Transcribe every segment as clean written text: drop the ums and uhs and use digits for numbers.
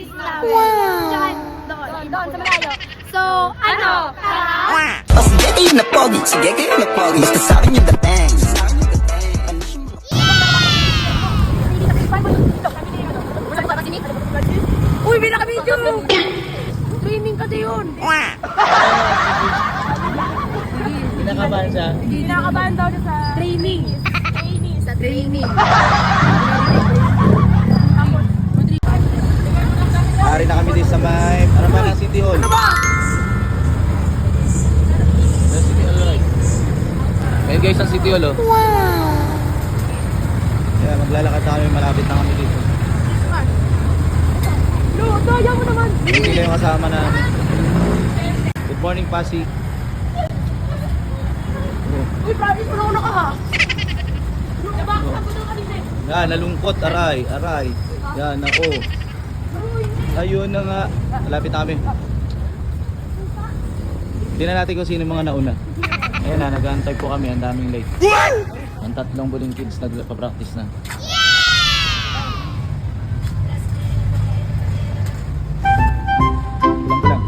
practice namin. Tsaka doon sa malayo. So, ano? Tara! O sige kayo na pogi, sige kayo na pogi. Basta sa akin yung dating. Uy, may naka-video! Training ka yun! Kinakabahan siya. Kinakabahan daw siya sa training. Sa training. Ari na kami din sa may Parapanan City Hall. Ano ba? City Hall, right? Ngayon guys, sa City Hall, oh. Wow! Kaya maglalakad na kami, malapit na kami dito. No, daya mo naman! Hindi sila yung kasama namin. Good morning, Pasig. Uy, promise mo na ako naka ha? Diba ako nagpunta kanina eh? Yan, nalungkot, aray, aray. Yan, ako. Ayun na nga. Malapit na kami. Tingnan natin kung sino mga nauna. Ayan na, nag-aantay po kami. Ang daming late. Ang tatlong buling kids nagpa-practice na. Kulang lang.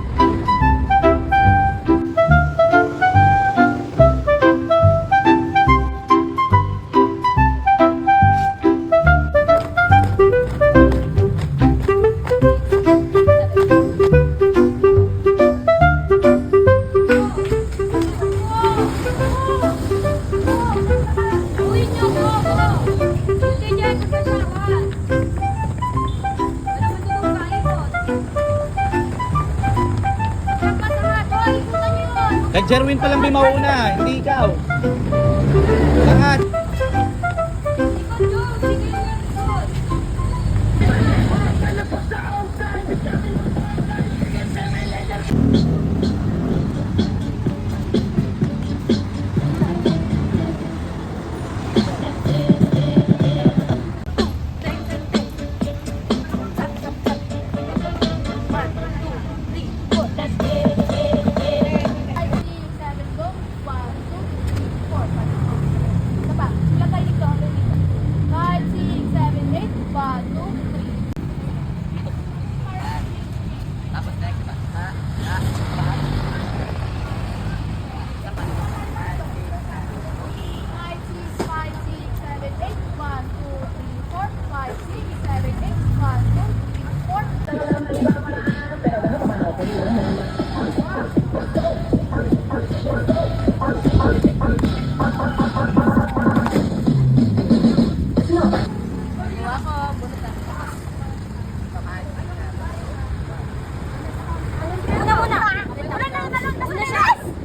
Uy, niyo ko! Hindi dyan, nagkasawan. Wala man doon kain doon. Nagpasangat, hoy! Ikutan niyo yun! Kay Jerwin pa lang may mauna, hindi ikaw. Lahat. Ikot yun! Sige yun, ikot!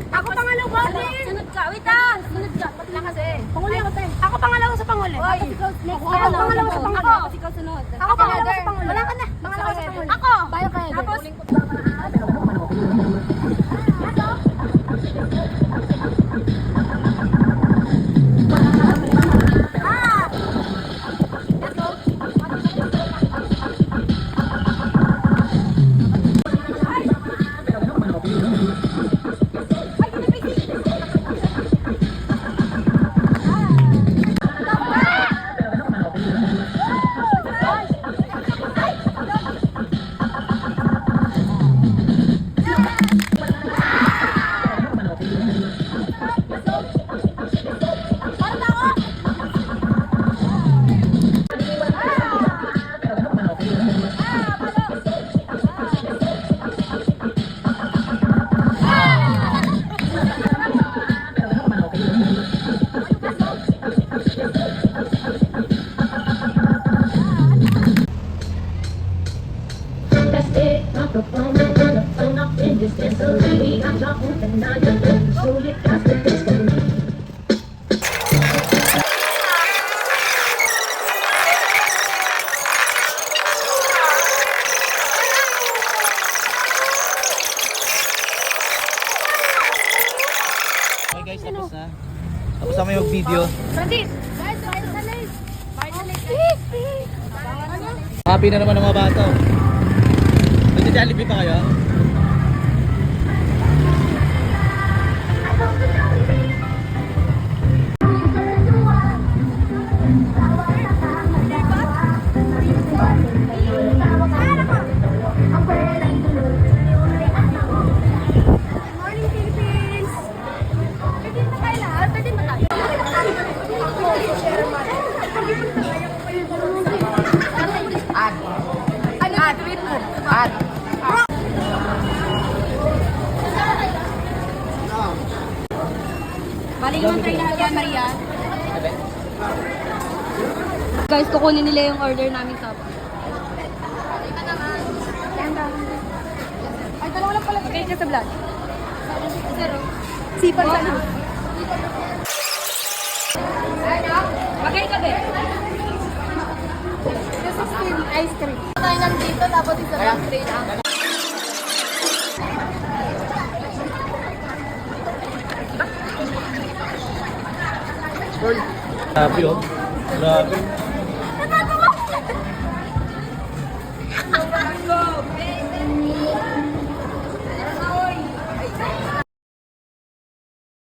Ako pangalawa. Sunod ka. Wait ah. Sunod ka. Pati lang kasi. Panguli ako tayo. Ako pangalawa sa panguli. Ako pangalawa sa panguli. Ako ikaw sunod. Ako pangalawa sa panguli. Wala ka na. Pangalawa sa panguli. Ako. Tayo kayo. Tapos. Okay guys, tapos na. Tapos na may mag-video. Francis! Guys, finally! Finally! Happy na naman ang mga bata. Nagja-Jollibee pa kayo? Bali naman try lahat yan, Maria. Guys, kukunin nila yung order namin sa Ay, dalawa lang pala. Okay ka sa vlog. Sipan ka na. Okay ka din. This is still ice cream. Tayo nandito, tapos isa lang train ang. Grabe oh. Grabe.